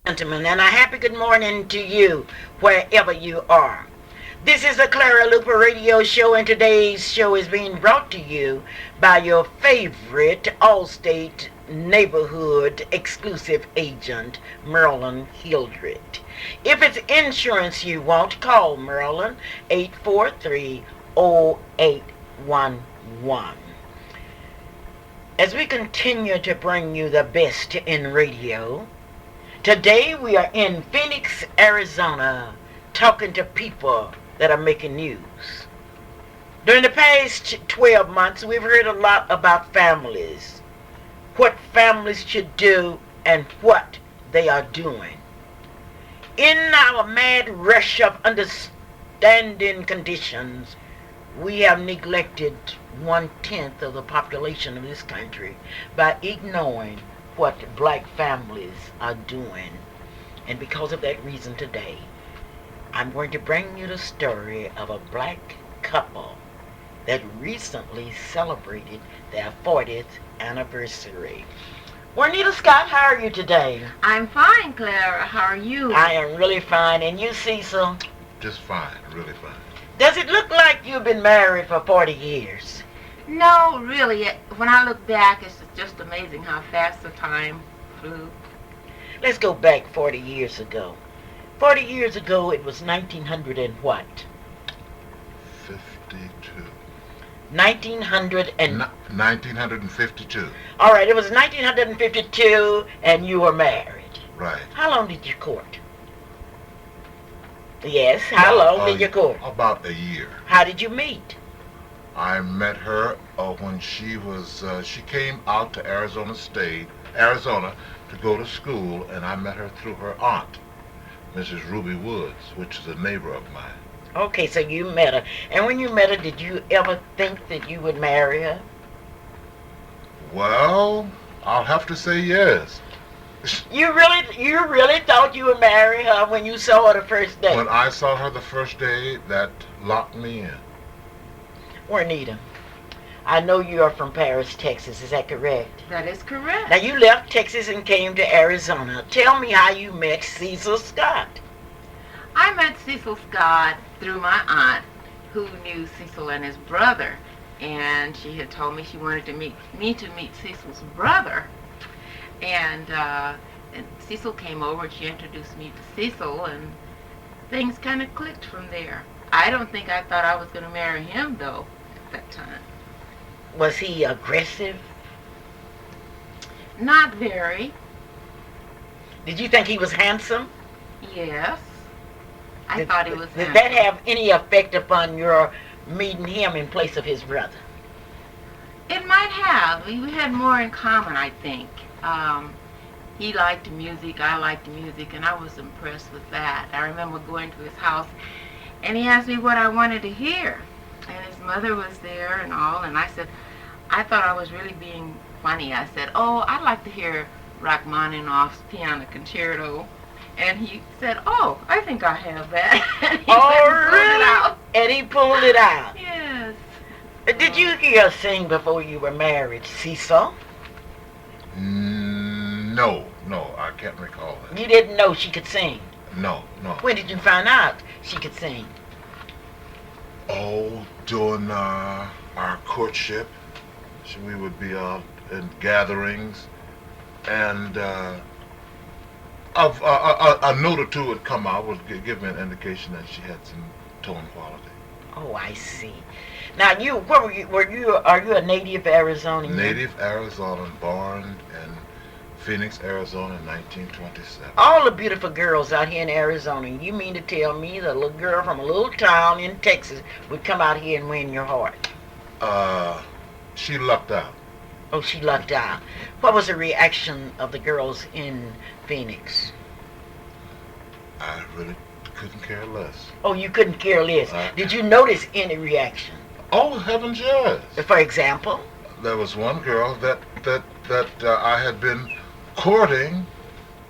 Gentlemen, and a happy good morning to you wherever you are. This is the Clara Luper radio show, and today's show is being brought to you by your favorite Allstate neighborhood exclusive agent, Merlin Hildred. If it's insurance you want, call Merlin 843-0811. As we continue to bring you the best in radio, today we are in Phoenix, Arizona, talking to people that are making news. During the past 12 months, we've heard a lot about families, what families should do, and what they are doing. In our mad rush of understanding conditions, we have neglected 1/10 of the population of this country by ignoring what black families are doing. And because of that reason today, I'm going to bring you the story of a black couple that recently celebrated their 40th anniversary. Juanita Scott, how are you today? I'm fine, Clara. How are you? I am really fine. And you, Cecil? Just fine, really fine. Does it look like you've been married for 40 years? No, really. When I look back, it's just amazing how fast the time flew. Let's go back 40 years ago. 40 years ago, it was 1900 and what? 52. 1952. 1952. All right, it was 1952, and you were married. Right. How long did you court? Yes, how long did you court? About a year. How did you meet? I met her when she came out to Arizona, to go to school, and I met her through her aunt, Mrs. Ruby Woods, which is a neighbor of mine. Okay, so you met her. And when you met her, did you ever think that you would marry her? Well, I'll have to say yes. You really thought you would marry her when you saw her the first day? When I saw her the first day, that locked me in. Juanita, I know you are from Paris, Texas. Is that correct? That is correct. Now, you left Texas and came to Arizona. Tell me how you met Cecil Scott. I met Cecil Scott through my aunt, who knew Cecil and his brother. And she had told me she wanted to meet Cecil's brother. And Cecil came over and she introduced me to Cecil, and things kind of clicked from there. I don't think I thought I was going to marry him, though, at that time. Was he aggressive? Not very. Did you think he was handsome? Yes. I thought he was handsome. Did that have any effect upon your meeting him in place of his brother? It might have. We had more in common, I think. He liked music, I liked music, and I was impressed with that. I remember going to his house, and he asked me what I wanted to hear. And his mother was there and all, and I said, I thought I was really being funny. I said, oh, I'd like to hear Rachmaninoff's Piano Concerto. And he said, oh, I think I have that. And he really? It out. And he pulled it out? Yes. Did you hear her sing before you were married, Cecil? No, I can't recall that. You didn't know she could sing? No. When did you find out she could sing? Oh, during our courtship, we would be out in gatherings, and a note or two would come out, would give me an indication that she had some tone quality. Oh, I see. Now, are you a native Arizonian? Native Arizonan, born in Phoenix, Arizona in 1927. All the beautiful girls out here in Arizona, you mean to tell me that a little girl from a little town in Texas would come out here and win your heart? She lucked out. Oh, she lucked out. What was the reaction of the girls in Phoenix? I really couldn't care less. Oh, you couldn't care less. Did you notice any reaction? Oh, heavens, yes. For example? There was one girl that I had been courting,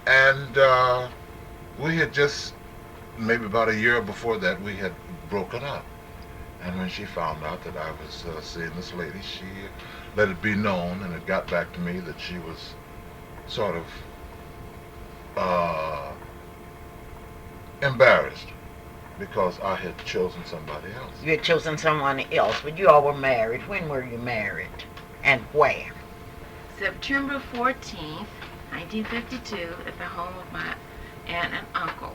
and we had just, maybe about a year before that, we had broken up. And when she found out that I was seeing this lady, she let it be known, and it got back to me that she was sort of uh, embarrassed because I had chosen somebody else. You had chosen someone else, but you all were married. When were you married? And where? September 14th, 1952, at the home of my aunt and uncle.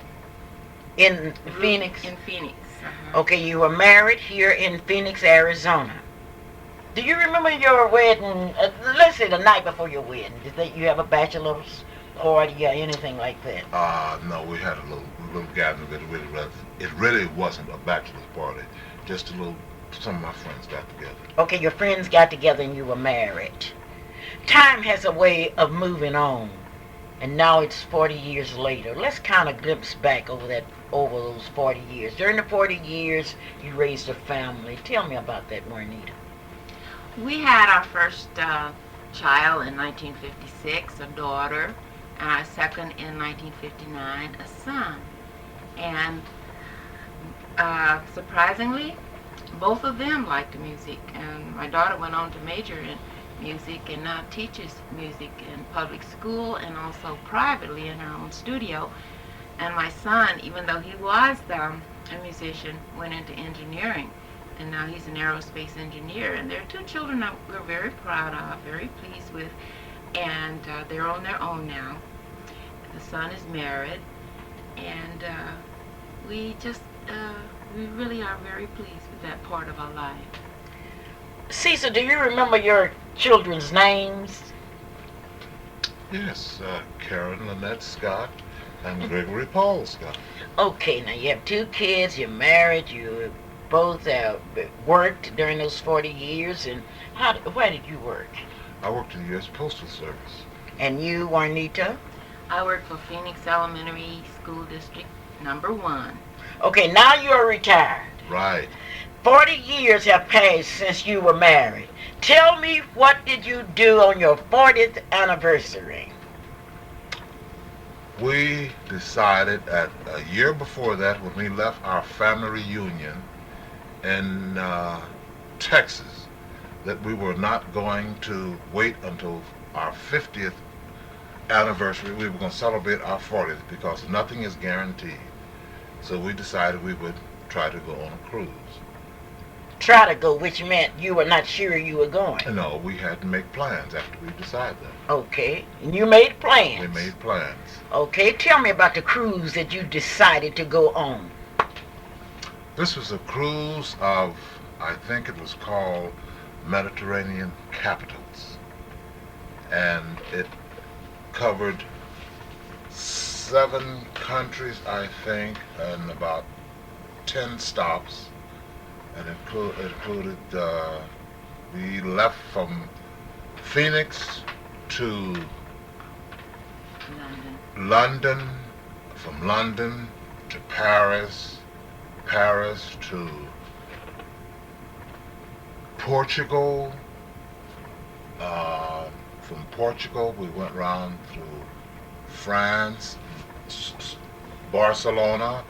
In Phoenix? In Phoenix. Uh-huh. Okay, you were married here in Phoenix, Arizona. Do you remember your wedding, let's say the night before your wedding? Did you have a bachelor's party or anything like that? No, we had a little gathering, but it really wasn't a bachelor's party. Just some of my friends got together. Okay, your friends got together and you were married. Time has a way of moving on, and now it's 40 years later. Let's kind of glimpse back over those 40 years. During the 40 years, you raised a family. Tell me about that, Juanita. We had our first child in 1956, a daughter, and our second in 1959, a son. And surprisingly, both of them liked music. And my daughter went on to major in music and now teaches music in public school and also privately in her own studio. And my son, even though he was a musician, went into engineering. And now he's an aerospace engineer. And there are two children that we're very proud of, very pleased with. And they're on their own now. The son is married. And we really are very pleased with that part of our life. Cecil, do you remember your children's names? Yes, Karen Lynette Scott and Gregory Paul Scott. Okay, now you have two kids, you're married, you both worked during those 40 years, and where did you work? I worked in the U.S. Postal Service. And you, Juanita? I work for Phoenix Elementary School District number 1. Okay, now you're retired. Right. 40 years have passed since you were married. Tell me, what did you do on your 40th anniversary? We decided a year before that, when we left our family reunion in Texas, that we were not going to wait until our 50th anniversary. We were going to celebrate our 40th because nothing is guaranteed. So we decided we would try to go on a cruise. Try to go, which meant you were not sure you were going. No, we had to make plans after we decided that. Okay, and you made plans. We made plans. Okay, tell me about the cruise that you decided to go on. This was a cruise of, I think it was called Mediterranean Capitals. And it covered 7 countries, I think, and about 10 stops. And it included, we left from Phoenix to London, from London to Paris, Paris to Portugal. From Portugal, we went around through France, Barcelona,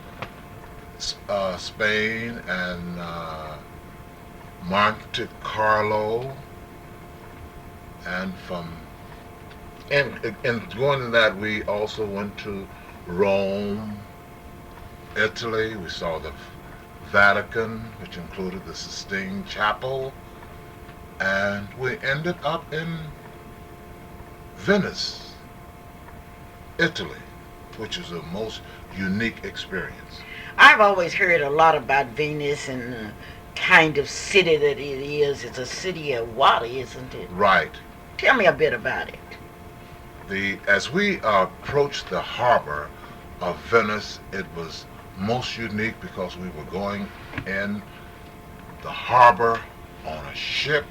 Spain, and Monte Carlo, and going to that, we also went to Rome, Italy. We saw the Vatican, which included the Sistine Chapel, and we ended up in Venice, Italy, which is the most unique experience. I've always heard a lot about Venice and the kind of city that it is. It's a city of water, isn't it? Right. Tell me a bit about it. As we approached the harbor of Venice, it was most unique because we were going in the harbor on a ship,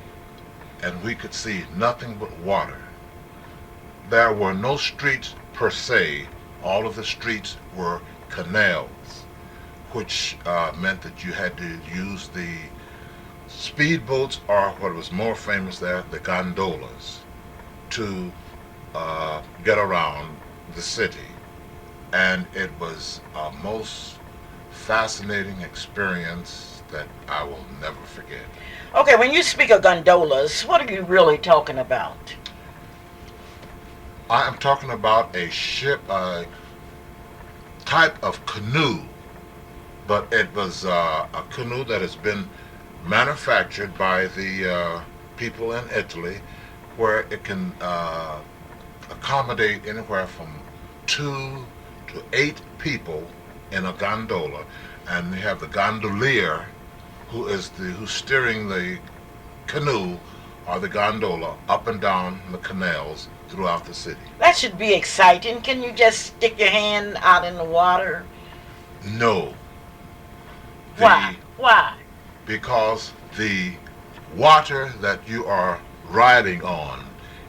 and we could see nothing but water. There were no streets per se. All of the streets were canals, which meant that you had to use the speedboats, or what was more famous there, the gondolas, to get around the city. And it was a most fascinating experience that I will never forget. Okay, when you speak of gondolas, what are you really talking about? I am talking about a ship, a type of canoe, but it was a canoe that has been manufactured by the people in Italy, where it can accommodate anywhere from 2 to 8 people in a gondola, and you have the gondolier, who's steering the canoe or the gondola up and down the canals throughout the city. That should be exciting. Can you just stick your hand out in the water? No. Why? Why? Because the water that you are riding on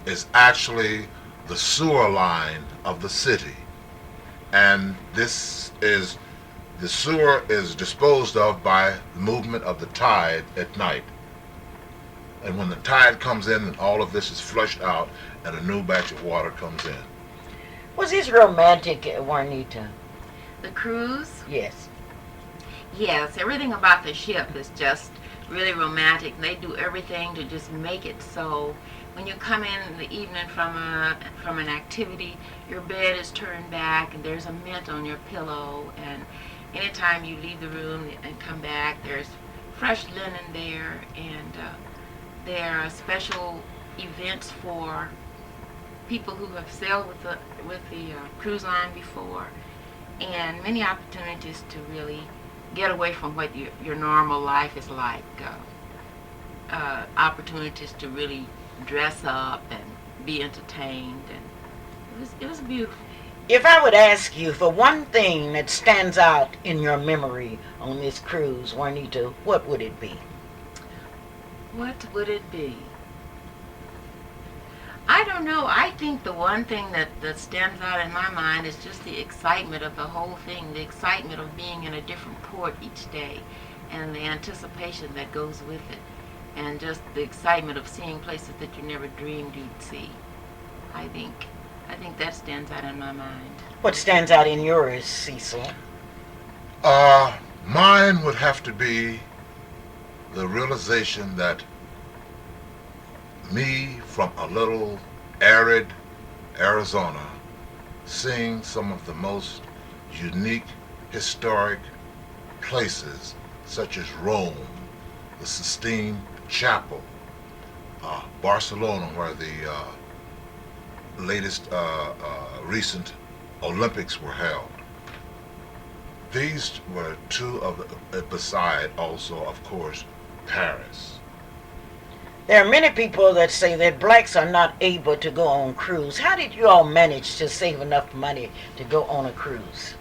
is actually the sewer line of the city, and the sewer is disposed of by the movement of the tide at night. And when the tide comes in, and all of this is flushed out, and a new batch of water comes in. Was this romantic, Juanita? The cruise? Yes. Yes, everything about the ship is just really romantic. They do everything to just make it so. When you come in the evening from an activity, your bed is turned back and there's a mint on your pillow, and anytime you leave the room and come back, there's fresh linen there, and there are special events for people who have sailed with the cruise line before, and many opportunities to really get away from what your normal life is like. Opportunities to really dress up and be entertained, and it was beautiful. If I would ask you for one thing that stands out in your memory on this cruise, Juanita, what would it be? What would it be? I don't know. I think the one thing that stands out in my mind is just the excitement of the whole thing, the excitement of being in a different port each day, and the anticipation that goes with it, and just the excitement of seeing places that you never dreamed you'd see. I think that stands out in my mind. What stands out in yours, Cecil? Mine would have to be the realization that me, from a little arid Arizona, seeing some of the most unique historic places such as Rome, the Sistine Chapel, Barcelona, where the latest recent Olympics were held. These were two of the, beside also, of course, Paris. There are many people that say that blacks are not able to go on cruise. How did you all manage to save enough money to go on a cruise?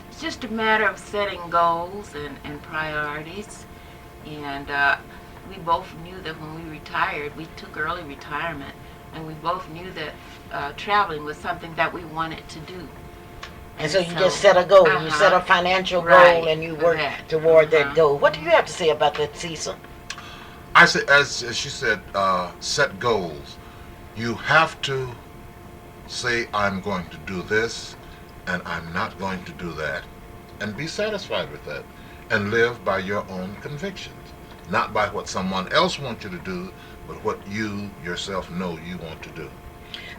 It's just a matter of setting goals and priorities. And we both knew that when we retired, we took early retirement, and we both knew that traveling was something that we wanted to do. And so you just set a goal. You set a financial goal, and you work toward that goal. What do you have to say about that, Cecil? I say, as she said, set goals. You have to say, I'm going to do this, and I'm not going to do that, and be satisfied with that, and live by your own convictions, not by what someone else wants you to do, but what you yourself know you want to do.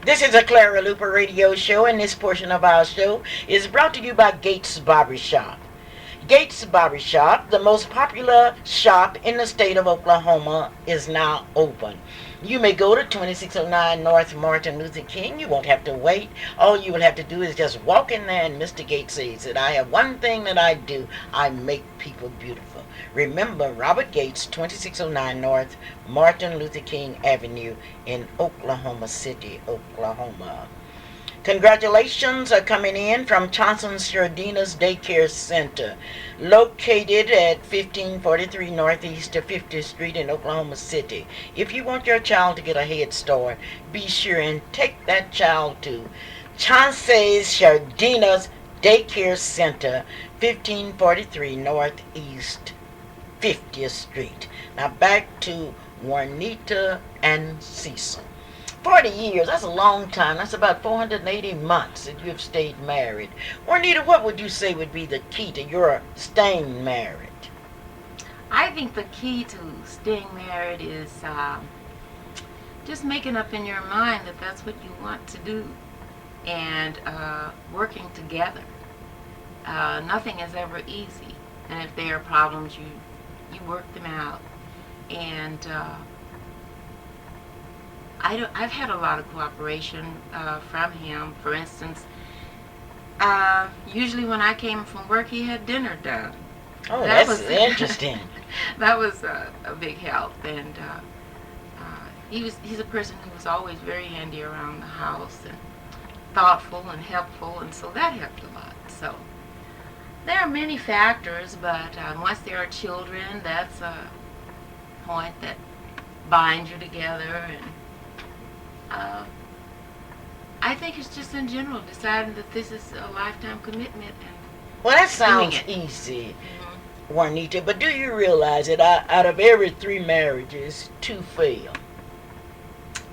This is a Clara Luper radio show, and this portion of our show is brought to you by Gates Barbershop. Gates Barbershop, the most popular shop in the state of Oklahoma, is now open. You may go to 2609 North Martin Luther King. You won't have to wait. All you will have to do is just walk in there, and Mr. Gates says that I have one thing that I do. I make people beautiful. Remember, Robert Gates, 2609 North Martin Luther King Avenue in Oklahoma City, Oklahoma. Congratulations are coming in from Johnson's Shardina's Daycare Center, located at 1543 Northeast of 50th Street in Oklahoma City. If you want your child to get a head start, be sure and take that child to Johnson's Shardina's Daycare Center, 1543 Northeast 50th Street. Now back to Juanita and Cecil. 40 years, that's a long time. That's about 480 months that you've stayed married. Juanita, what would you say would be the key to your staying married? I think the key to staying married is just making up in your mind that that's what you want to do, and working together. Nothing is ever easy, and if there are problems, you work them out. And I've had a lot of cooperation from him. For instance, usually when I came from work, he had dinner done. Oh, That that's was interesting. that was a big help, and he's a person who was always very handy around the house and thoughtful and helpful, and so that helped a lot. So there are many factors, but once there are children, that's a point that binds you together, and I think it's just in general deciding that this is a lifetime commitment. And Well, that sounds it. easy, Juanita, but do you realize that out of every 3 marriages, 2 fail?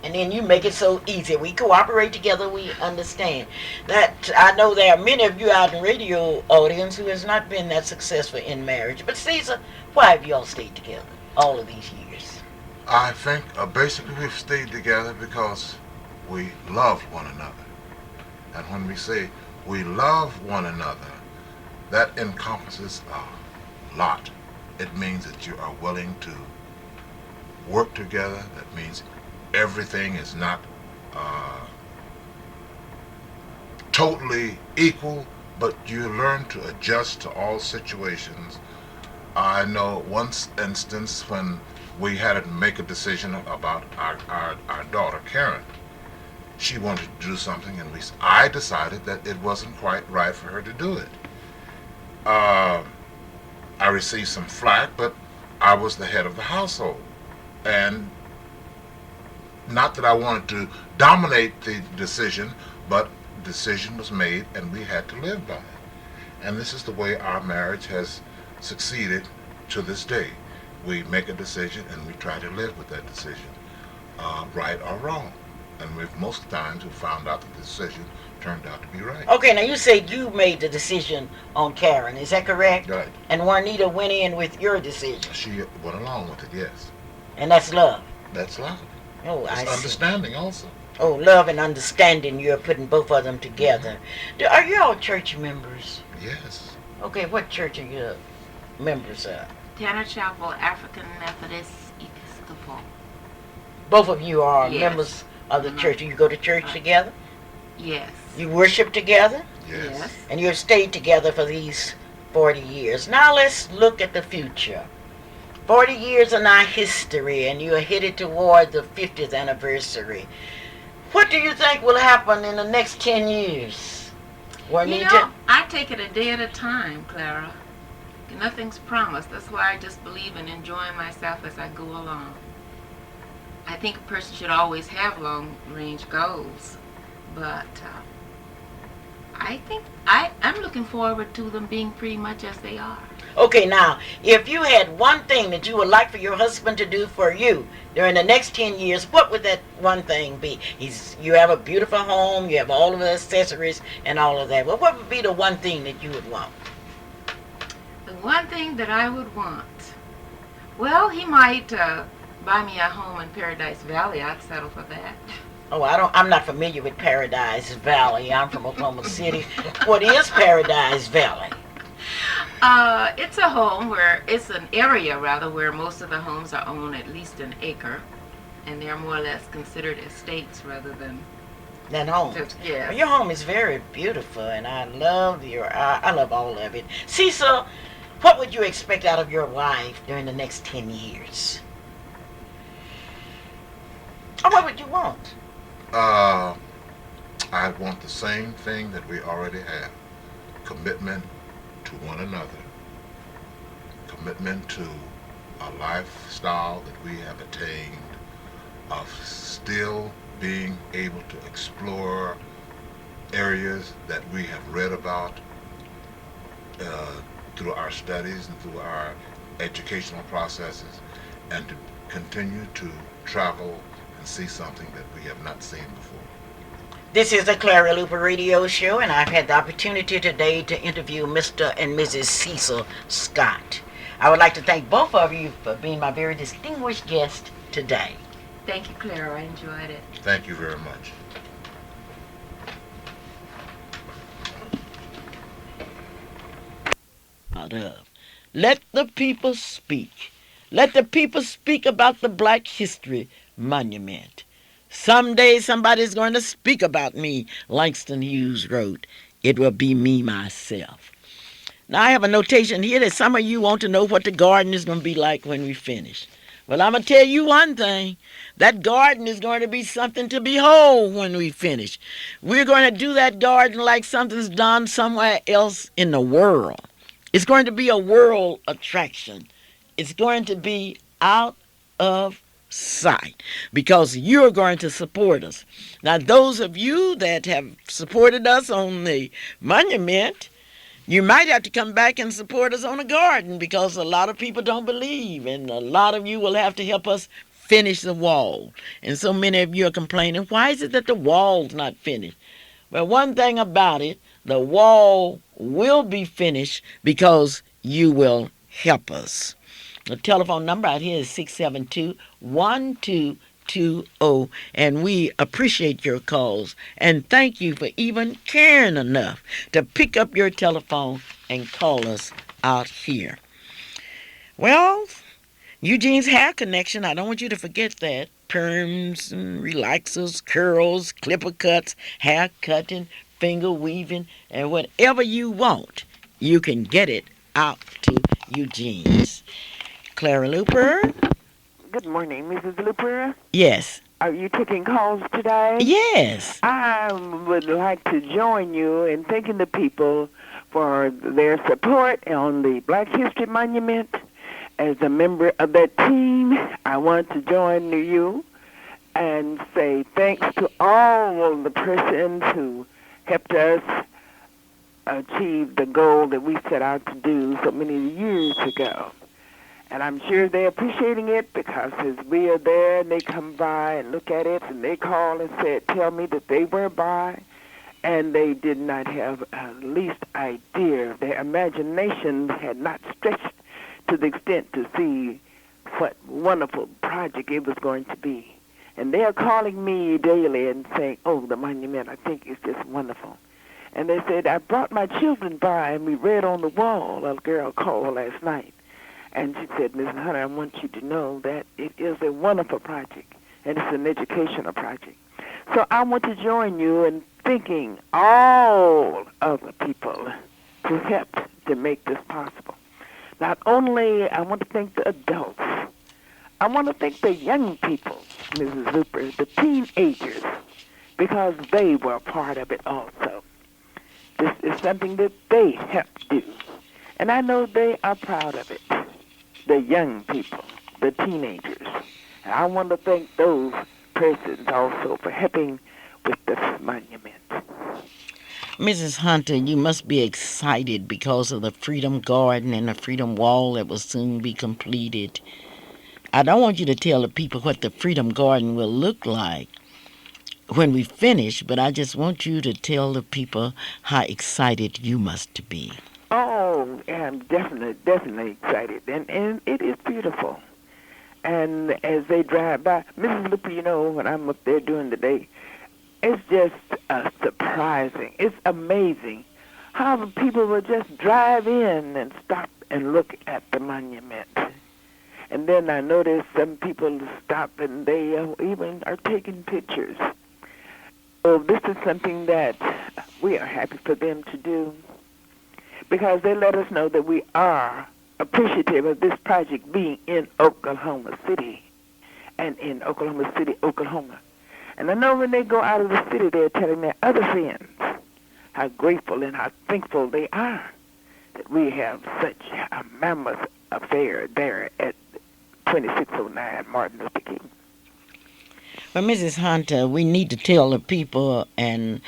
And then you make it so easy. We cooperate together, we understand. That I know there are many of you out in radio audience who has not been that successful in marriage. But Caesar, why have y'all stayed together all of these years? I think basically we've stayed together because we love one another. And when we say we love one another, that encompasses a lot. It means that you are willing to work together. That means everything is not totally equal, but you learn to adjust to all situations. I know one instance when we had to make a decision about our daughter, Karen. She wanted to do something, and I decided that it wasn't quite right for her to do it. I received some flack, but I was the head of the household. And not that I wanted to dominate the decision, but the decision was made and we had to live by it. And this is the way our marriage has succeeded to this day. We make a decision and we try to live with that decision, right or wrong. And most times we found out that the decision turned out to be right. Okay, now you said you made the decision on Karen. Is that correct? Right. And Juanita went in with your decision. She went along with it, yes. And that's love. That's love. Oh, It's I see. understanding also. Oh, love and understanding. You're putting both of them together. Are you all church members? Yes. Okay, what church are you members of? Tanner Chapel African Methodist Episcopal. Both of you are Yes. members of the Mhm. church. You go to church together? Yes. You worship together? Yes. And you've stayed together for these 40 years. Now let's look at the future. 40 years in our history, and you're headed toward the 50th anniversary. What do you think will happen in the next 10 years? Juanita? I take it a day at a time, Clara. Nothing's promised. That's why I just believe in enjoying myself as I go along. I think a person should always have long-range goals, but I think I'm looking forward to them being pretty much as they are. Okay, now, if you had one thing that you would like for your husband to do for you during the next 10 years, what would that one thing be? You have a beautiful home, you have all of the accessories and all of that. Well, what would be the one thing that you would want? The one thing that I would want, well, he might buy me a home in Paradise Valley. I'd settle for that. Oh, I'm not familiar with Paradise Valley. I'm from Oklahoma City. What is Paradise Valley? It's an area rather where most of the homes are owned at least an acre, and they're more or less considered estates rather than Home. just, yes. Your home is very beautiful, and I love I love all of it. Cecil, what would you expect out of your wife during the next 10 years? Or what would you want? I want the same thing that we already have. Commitment to one another. Commitment to a lifestyle that we have attained of still being able to explore areas that we have read about through our studies and through our educational processes, and to continue to travel and see something that we have not seen before. This is the Clara Luper Radio Show, and I've had the opportunity today to interview Mr. and Mrs. Cecil Scott. I would like to thank both of you for being my very distinguished guest today. Thank you, Clara. I enjoyed it. Thank you very much. Out of. Let the people speak. Let the people speak about the Black History Monument. Someday somebody's going to speak about me, Langston Hughes wrote. It will be me myself. Now, I have a notation here that some of you want to know what the garden is going to be like when we finish. Well, I'm going to tell you one thing. That garden is going to be something to behold when we finish. We're going to do that garden like something's done somewhere else in the world. It's going to be a world attraction. It's going to be out of sight because you're going to support us. Now, those of you that have supported us on the monument, you might have to come back and support us on the garden because a lot of people don't believe, and a lot of you will have to help us finish the wall. And so many of you are complaining, why is it that the wall's not finished? Well, one thing about it, the wall will be finished because you will help us. The telephone number out here is 672-1220, and we appreciate your calls. And thank you for even caring enough to pick up your telephone and call us out here. Well, Eugene's Hair Connection, I don't want you to forget that. Perms, relaxers, curls, clipper cuts, hair cutting, finger weaving, and whatever you want, you can get it out to Eugene's. Clara Luper? Good morning, Mrs. Luper. Yes. Are you taking calls today? Yes. I would like to join you in thanking the people for their support on the Black History Monument. As a member of that team, I want to join you and say thanks to all of the persons who helped us achieve the goal that we set out to do so many years ago. And I'm sure they're appreciating it because as we are there and they come by and look at it and they call and tell me that they were by and they did not have the least idea. Their imagination had not stretched to the extent to see what wonderful project it was going to be. And they are calling me daily and saying, oh, the monument, I think it's just wonderful. And they said, I brought my children by and we read on the wall. A girl called last night. And she said, Mrs. Hunter, I want you to know that it is a wonderful project, and it's an educational project. So I want to join you in thanking all of the people who helped to make this possible. Not only I want to thank the adults, I want to thank the young people, Mrs. Luper, the teenagers, because they were a part of it also. This is something that they helped do, and I know they are proud of it. The young people, the teenagers. And I want to thank those persons also for helping with this monument. Mrs. Hunter, you must be excited because of the Freedom Garden and the Freedom Wall that will soon be completed. I don't want you to tell the people what the Freedom Garden will look like when we finish, but I just want you to tell the people how excited you must be. Oh, I'm definitely excited, and it is beautiful. And as they drive by, Mrs. Luper, you know, when I'm up there during the day, it's just surprising. It's amazing how the people will just drive in and stop and look at the monument. And then I notice some people stop and they even are taking pictures. So this is something that we are happy for them to do because they let us know that we are appreciative of this project being in Oklahoma City and in Oklahoma City, Oklahoma. And I know when they go out of the city, they're telling their other friends how grateful and how thankful they are that we have such a mammoth affair there at 2609 Martin Luther King. Well, Mrs. Hunter, we need to tell the people and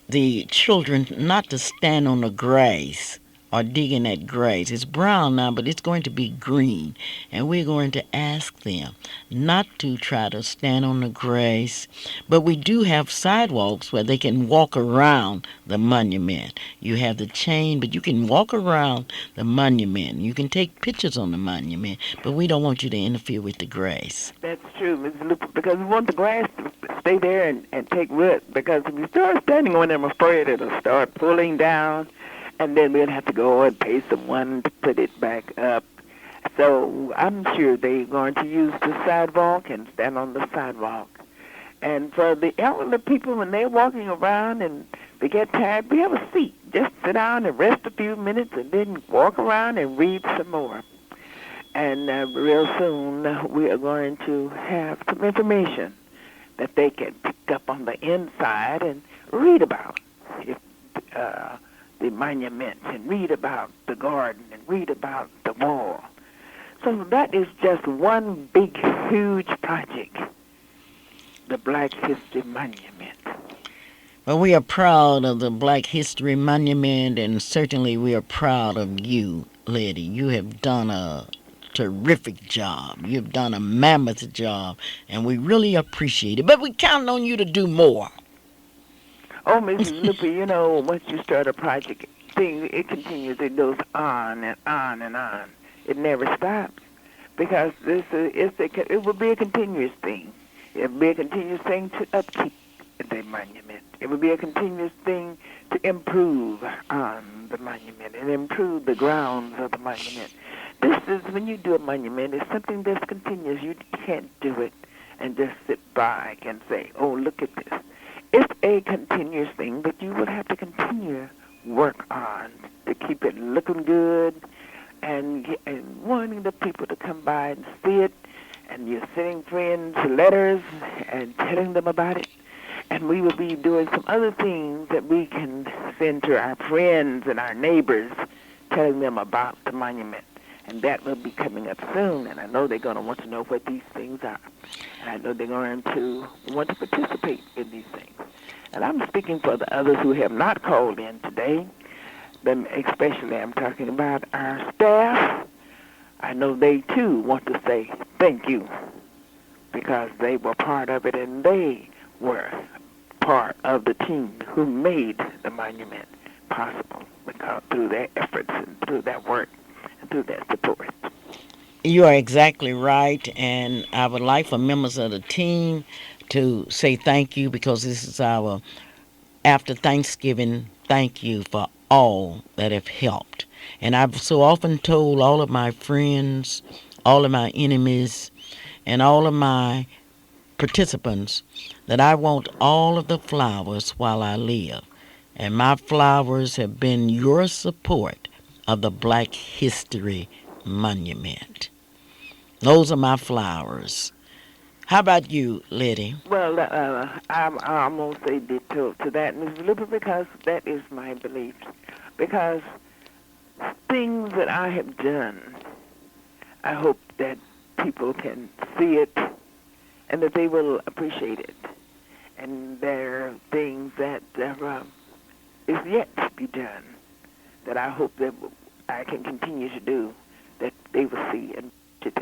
the children not to stand on the grass are digging that grass. It's brown now, but it's going to be green. And we're going to ask them not to try to stand on the grass, but we do have sidewalks where they can walk around the monument. You have the chain, but you can walk around the monument. You can take pictures on the monument, but we don't want you to interfere with the grass. That's true, Mrs. Luper, because we want the grass to stay there and take root, because if you start standing on them, I'm afraid it'll start pulling down, and then we'll have to go and pay someone to put it back up. So I'm sure they're going to use the sidewalk and stand on the sidewalk. And for the elderly people, when they're walking around and they get tired, we have a seat. Just sit down and rest a few minutes and then walk around and read some more. And real soon we are going to have some information that they can pick up on the inside and read about the monument and read about the garden and read about the wall. So that is just one big, huge project, the Black History Monument. Well, we are proud of the Black History Monument, and certainly we are proud of you, lady. You have done a terrific job. You've done a mammoth job, and we really appreciate it. But we count on you to do more. Oh, Mrs. Luper, you know, once you start a project, it continues. It goes on and on and on. It never stops, because it will be a continuous thing. It will be a continuous thing to upkeep the monument. It will be a continuous thing to improve on the monument and improve the grounds of the monument. This is, when you do a monument, it's something that's continuous. You can't do it and just sit back and say, oh, look at this. It's a continuous thing that you will have to continue work on to keep it looking good and wanting the people to come by and see it. And you're sending friends letters and telling them about it. And we will be doing some other things that we can send to our friends and our neighbors, telling them about the monument. And that will be coming up soon. And I know they're going to want to know what these things are. And I know they're going to want to participate in these things. And I'm speaking for the others who have not called in today. Them especially, I'm talking about our staff. I know they, too, want to say thank you, because they were part of it, and they were part of the team who made the monument possible, because through their efforts and through their work and through their support. You are exactly right, and I would like for members of the team to say thank you, because this is our after Thanksgiving thank you for all that have helped. And I've so often told all of my friends, all of my enemies, and all of my participants that I want all of the flowers while I live. And my flowers have been your support of the Black History Monument. Those are my flowers. How about you, Letty? Well, I'm going to say ditto to that, Ms. Luper, because that is my belief. Because things that I have done, I hope that people can see it and that they will appreciate it. And there are things that is yet to be done that I hope that I can continue to do, that they will see and to do.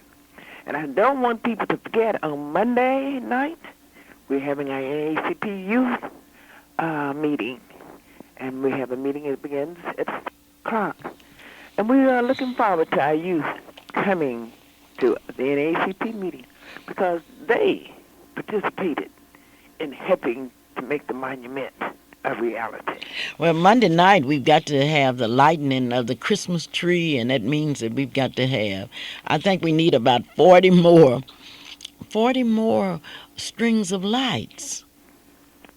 And I don't want people to forget, on Monday night, we're having our NAACP youth meeting. And we have a meeting that begins at 6 o'clock. And we are looking forward to our youth coming to the NAACP meeting, because they participated in helping to make the monument a reality. Well, Monday night we've got to have the lighting of the Christmas tree, and that means that we've got to have, I think we need about 40 more strings of lights.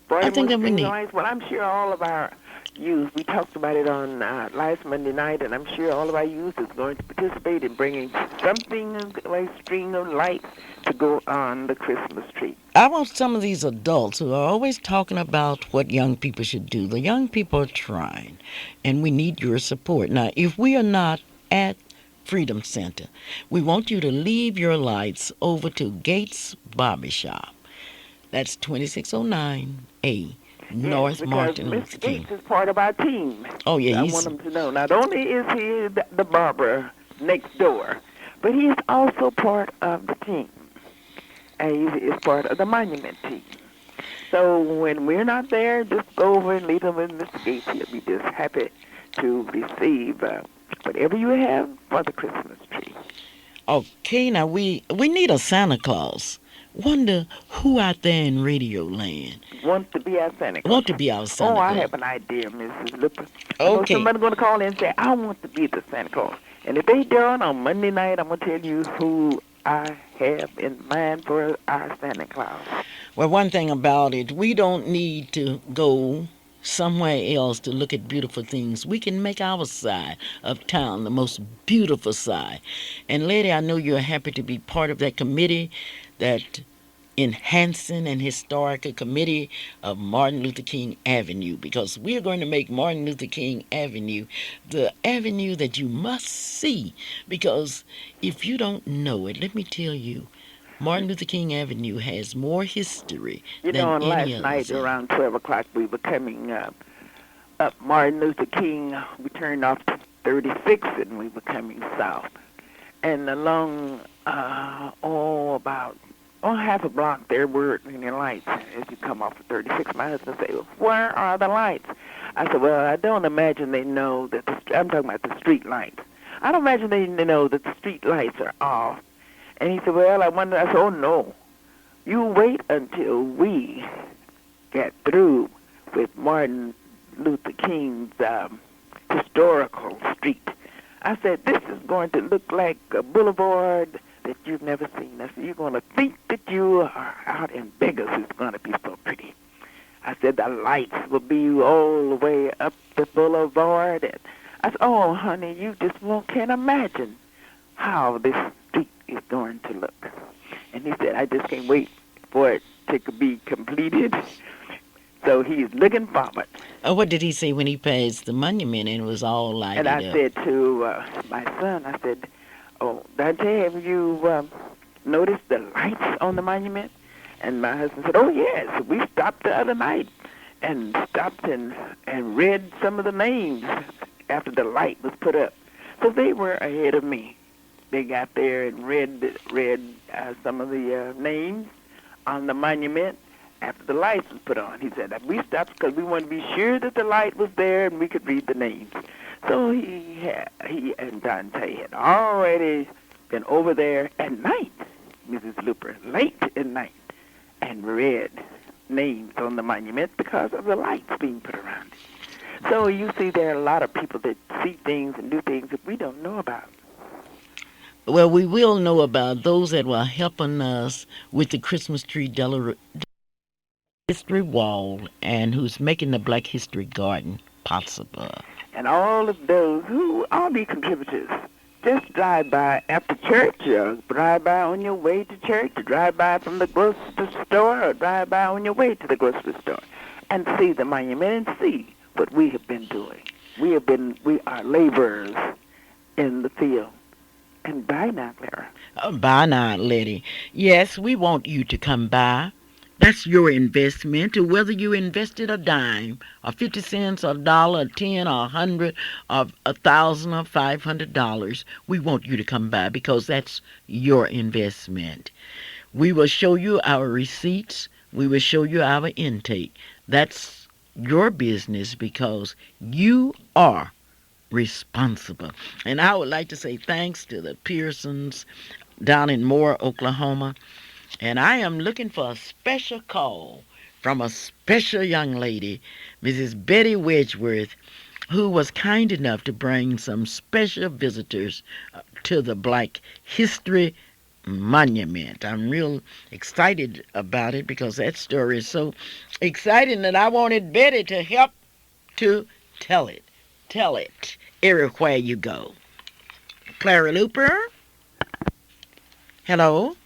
40 I think more that we strings need. of lights. Well, I'm sure all of our youth, we talked about it on last Monday night, and I'm sure all of our youth is going to participate in bringing something, like a string of lights, to go on the Christmas tree. I want some of these adults who are always talking about what young people should do. The young people are trying, and we need your support. Now, if we are not at Freedom Center, we want you to leave your lights over to Gates Barbershop. That's 2609A Yes, North because Martin Mr. Luther King. Gates is part of our team. Oh yeah, So I want he's them to know not only is he the barber next door, but he is also part of the team. And he is part of the monument team. So when we're not there, just go over and leave him with Mr. Gates. He'll be just happy to receive whatever you have for the Christmas tree. okay. Now we need a Santa Claus. Wonder who out there in Radio Land Want to be our Santa Claus. want to be our Oh, Santa I Claus. have an idea, Mrs. Luper. I know Okay. somebody's going to call in and say, I want to be the Santa Claus. And if they don't, on Monday night, I'm going to tell you who I have in mind for our Santa Claus. Well, one thing about it, we don't need to go somewhere else to look at beautiful things. We can make our side of town the most beautiful side. And lady, I know you're happy to be part of that committee, that enhancing and historical committee of Martin Luther King Avenue, because we are going to make Martin Luther King Avenue the avenue that you must see. Because if you don't know it, let me tell you, Martin Luther King Avenue has more history You than know, on any last other night side. around 12 o'clock, we were coming up Martin Luther King. We turned off to 36 and we were coming south. And along, about half a block there were any lights as you come off of 36. My husband said, well, where are the lights? I said, well, I don't imagine they know that I'm talking about the street lights. I don't imagine they know that the street lights are off. And he said, well, I wonder. I said, oh, no. You wait until we get through with Martin Luther King's historical street. I said, this is going to look like a boulevard that you've never seen. I said, you're going to think that you are out in Vegas. It's going to be so pretty. I said, the lights will be all the way up the boulevard. And I said, oh, honey, you just can't imagine how this street is going to look. And he said, I just can't wait for it to be completed. So he's looking forward. What did he say when he passed the monument and it was all lighted And I up? said to my son, I said, oh, Dante, have you noticed the lights on the monument? And my husband said, oh, yes. We stopped the other night and stopped and read some of the names after the light was put up. So they were ahead of me. They got there and read some of the names on the monument after the lights was put on. He said that we stopped because we wanted to be sure that the light was there and we could read the names. So he and Dante had already been over there at night, Mrs. Luper, late at night, and read names on the monument because of the lights being put around it. So you see there are a lot of people that see things and do things that we don't know about. Well, we will know about those that were helping us with the Christmas tree history wall and who's making the Black History Garden possible. And all of those all the contributors, just drive by after church, or drive by on your way to church, or drive by from the grocery store, or drive by on your way to the grocery store, and see the monument and see what we have been doing. We are laborers in the field. And bye now, Clara. Bye now, Letty. Yes, we want you to come by. That's your investment, whether you invested a dime, or 50 cents, or a dollar, or 10, or 100, or 1,000, or $500. We want you to come by because that's your investment. We will show you our receipts. We will show you our intake. That's your business because you are responsible. And I would like to say thanks to the Pearsons down in Moore, Oklahoma. And I am looking for a special call from a special young lady, Mrs. Betty Wedgeworth, who was kind enough to bring some special visitors to the Black History Monument. I'm real excited about it because that story is so exciting that I wanted Betty to help to tell it. Tell it everywhere you go. Clara Luper? Hello?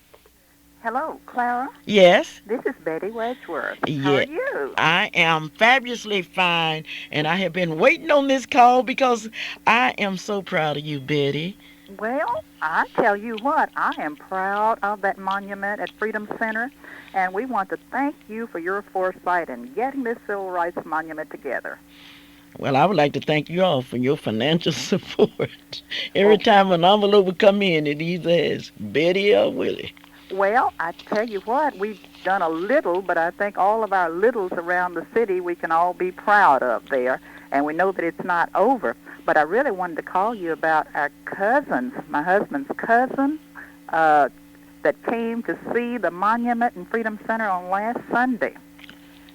Hello, Clara. Yes? This is Betty Wedgeworth. How Yeah. are you? I am fabulously fine, and I have been waiting on this call because I am so proud of you, Betty. Well, I tell you what, I am proud of that monument at Freedom Center, and we want to thank you for your foresight in getting this Civil Rights Monument together. Well, I would like to thank you all for your financial support. Every Well, time an envelope would come in, it either has Betty or Willie. well, I tell you what, we've done a little, but I think all of our littles around the city we can all be proud of there, and we know that it's not over. But I really wanted to call you about our cousins, my husband's cousin, that came to see the monument in Freedom Center on last Sunday.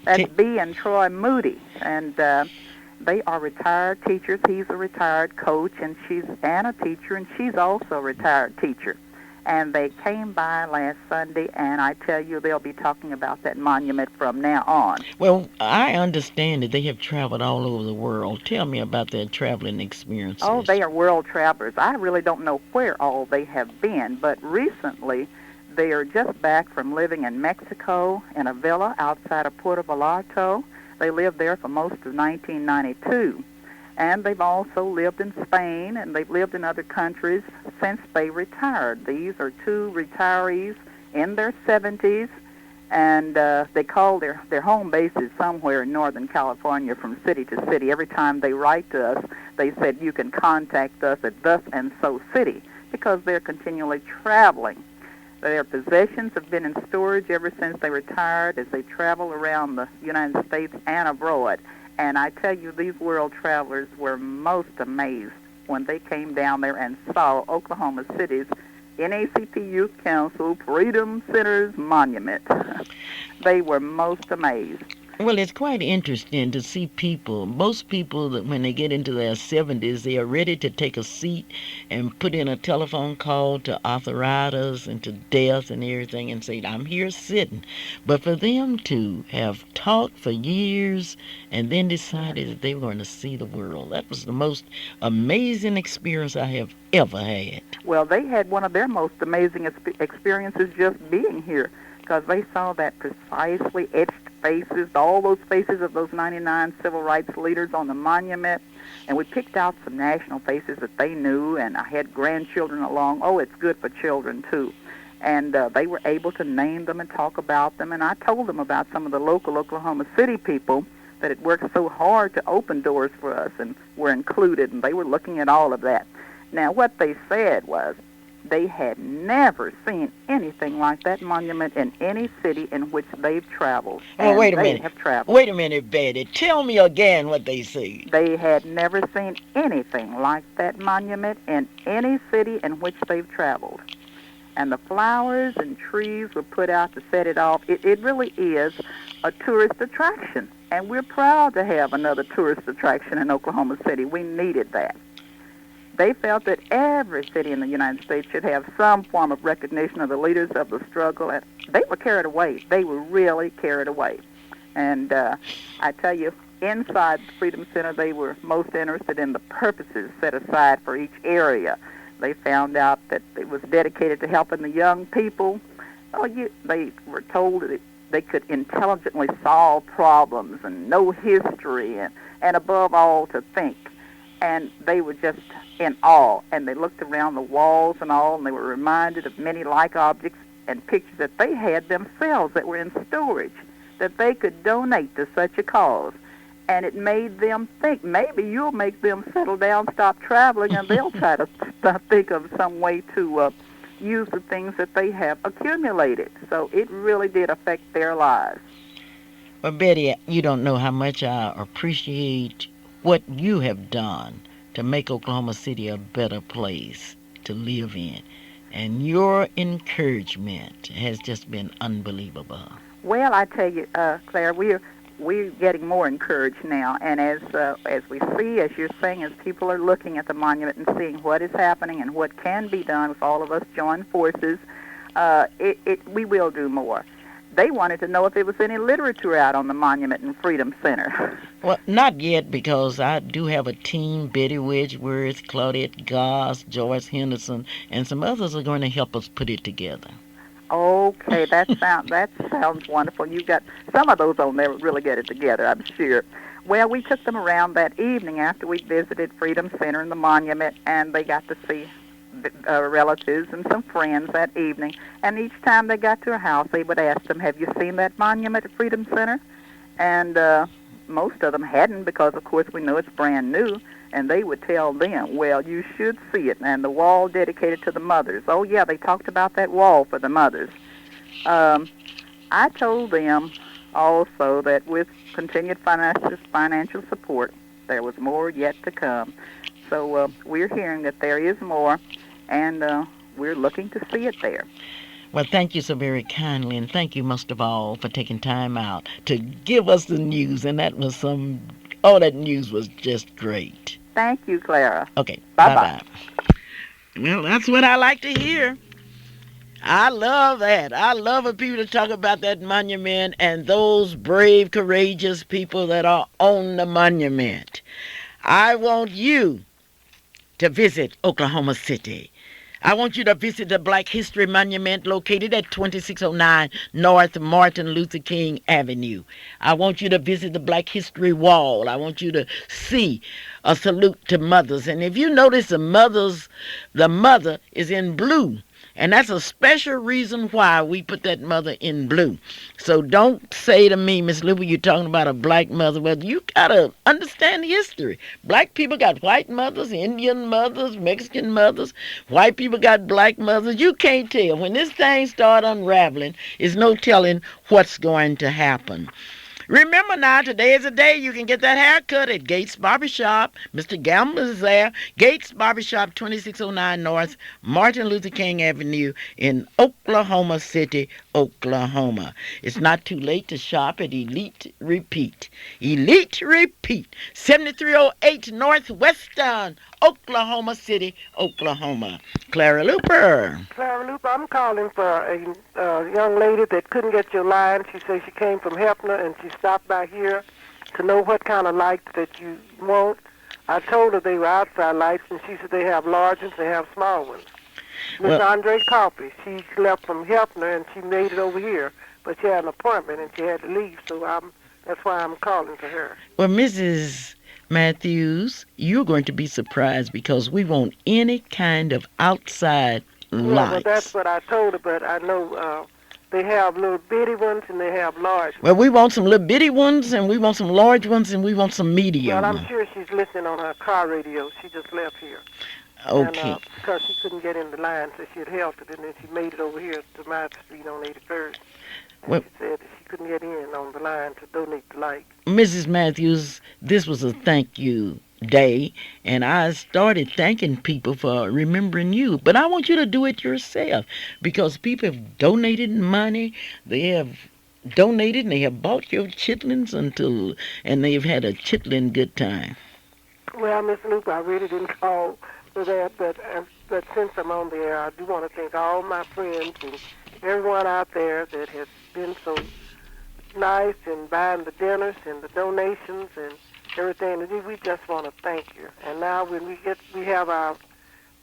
That's Bea and Troy Moody, and they are retired teachers. He's a retired coach, and she's a teacher, and she's also a retired teacher. And they came by last Sunday, and I tell you, they'll be talking about that monument from now on. Well, I understand that they have traveled all over the world. Tell me about their traveling experiences. Oh, they are world travelers. I really don't know where all they have been, but recently they are just back from living in Mexico in a villa outside of Puerto Vallarta. They lived there for most of 1992. And they've also lived in Spain, and they've lived in other countries since they retired. These are two retirees in their 70s, and they call their home bases somewhere in Northern California from city to city. Every time they write to us, they said, you can contact us at thus and so city, because they're continually traveling. Their possessions have been in storage ever since they retired as they travel around the United States and abroad. And I tell you, these world travelers were most amazed when they came down there and saw Oklahoma City's NACP Youth Council Freedom Center's monument. They were most amazed. Well, it's quite interesting to see people, most people that when they get into their 70s, they are ready to take a seat and put in a telephone call to arthritis and to death and everything and say, I'm here sitting. But for them to have talked for years and then decided that they were going to see the world, that was the most amazing experience I have ever had. Well, they had one of their most amazing experiences just being here, because they saw that precisely etched faces, all those faces of those 99 civil rights leaders on the monument, and we picked out some national faces that they knew, and I had grandchildren along. Oh, it's good for children, too. And they were able to name them and talk about them, and I told them about some of the local Oklahoma City people that had worked so hard to open doors for us and were included, and they were looking at all of that. Now, what they said was, they had never seen anything like that monument in any city in which they've traveled. Oh, wait a they minute. Have traveled. Wait a minute, Betty. Tell me again what they said. They had never seen anything like that monument in any city in which they've traveled. And the flowers and trees were put out to set it off. It really is a tourist attraction. And we're proud to have another tourist attraction in Oklahoma City. We needed that. They felt that every city in the United States should have some form of recognition of the leaders of the struggle. And they were carried away. They were really carried away. And I tell you, inside the Freedom Center, they were most interested in the purposes set aside for each area. They found out that it was dedicated to helping the young people. They were told that they could intelligently solve problems and know history and above all, to think. And they were just in awe, and they looked around the walls and all, and they were reminded of many like objects and pictures that they had themselves that were in storage that they could donate to such a cause. And it made them think, maybe you'll make them settle down, stop traveling, and they'll try to think of some way to use the things that they have accumulated. So it really did affect their lives. Well, Betty, you don't know how much I appreciate what you have done to make Oklahoma City a better place to live in. And your encouragement has just been unbelievable. Well, I tell you, Clara, we're getting more encouraged now. And as we see, as you're saying, as people are looking at the monument and seeing what is happening and what can be done if all of us join forces, we will do more. They wanted to know if there was any literature out on the monument in Freedom Center. Well, not yet, because I do have a team. Betty Wedgeworth, Claudette Goss, Joyce Henderson, and some others are going to help us put it together. Okay, that sounds wonderful. You got some of those on there that really get it together, I'm sure. Well, we took them around that evening after we visited Freedom Center and the monument, and they got to see relatives and some friends that evening. And each time they got to a house, they would ask them, "Have you seen that monument at Freedom Center?" And most of them hadn't, because, of course, we know it's brand new. And they would tell them, "Well, you should see it." And the wall dedicated to the mothers. Oh, yeah, they talked about that wall for the mothers. I told them also that with continued financial support, there was more yet to come. So we're hearing that there is more, and we're looking to see it there. Well, thank you so very kindly, and thank you most of all for taking time out to give us the news. And that was that news was just great. Thank you, Clara. Okay, Bye-bye. Well, that's what I like to hear. I love that. I love when people talk about that monument and those brave, courageous people that are on the monument. I want you to visit Oklahoma City. I want you to visit the Black History Monument located at 2609 North Martin Luther King Avenue. I want you to visit the Black History Wall. I want you to see a salute to mothers. And if you notice, the mother is in blue. And that's a special reason why we put that mother in blue. So don't say to me, Miss Luper, you're talking about a black mother. Well, you got to understand the history. Black people got white mothers, Indian mothers, Mexican mothers. White people got black mothers. You can't tell. When this thing start unraveling, there's no telling what's going to happen. Remember now, today is a day you can get that haircut at Gates Barbershop. Mr. Gamble is there. Gates Barbershop, 2609 North Martin Luther King Avenue in Oklahoma City, Oklahoma. It's not too late to shop at Elite Repeat. Elite Repeat, 7308 Northwestern, Oklahoma City, Oklahoma. Clara Luper. Clara Luper, I'm calling for a young lady that couldn't get your line. She says she came from Hefner and she stopped by here to know what kind of lights that you want. I told her they were outside lights, and she said they have large ones, they have small ones. Miss Andre Coffey, she left from Hefner and she made it over here, but she had an appointment and she had to leave, so that's why I'm calling for her. Well, Mrs. Matthews, you're going to be surprised because we want any kind of outside lights. Yeah, well, that's what I told her, but I know they have little bitty ones and they have large ones. Well, we want some little bitty ones, and we want some large ones, and we want some medium. Well, I'm sure she's listening on her car radio. She just left here. Okay. And, because she couldn't get in the line, so she had held it, and then she made it over here to my street on 81st. And she said that she couldn't get in on the line to donate the light. Mrs. Matthews, this was a thank you day, and I started thanking people for remembering you. But I want you to do it yourself, because people have donated money. They have donated, and they have bought your chitlins and they've had a chitlin good time. Well, Miss Lupe, I really didn't call for that, but since I'm on the air, I do want to thank all my friends and everyone out there that has been so nice in buying the dinners and the donations and everything. We just want to thank you. And now when we have our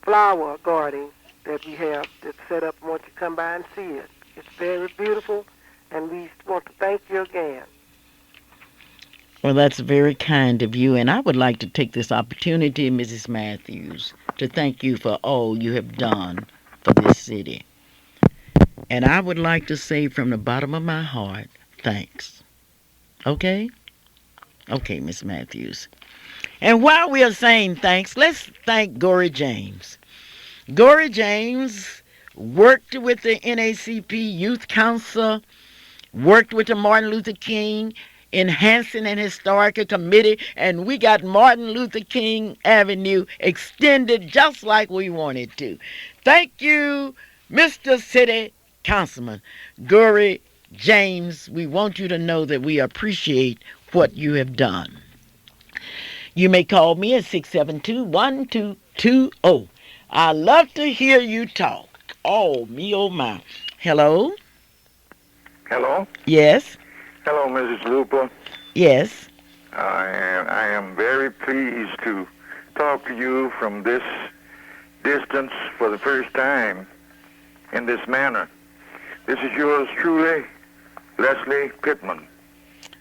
flower garden that we have that's set up, I want you to come by and see it. It's very beautiful, and we want to thank you again. Well, that's very kind of you, and I would like to take this opportunity, Mrs. Matthews, to thank you for all you have done for this city. And I would like to say from the bottom of my heart, thanks. Okay? Okay, Miss Matthews. And while we are saying thanks, let's thank Gory James. Gory James worked with the NACP Youth Council, worked with the Martin Luther King Enhancing and Historical Committee, and we got Martin Luther King Avenue extended just like we wanted to. Thank you, Mr. City Councilman Gory James. We want you to know that we appreciate what you have done. You may call me at 672-1220. I love to hear you talk. Oh, me, oh, my. Hello? Hello? Yes? Hello, Mrs. Luper. Yes? I am very pleased to talk to you from this distance for the first time in this manner. This is yours truly, Leslie Pittman.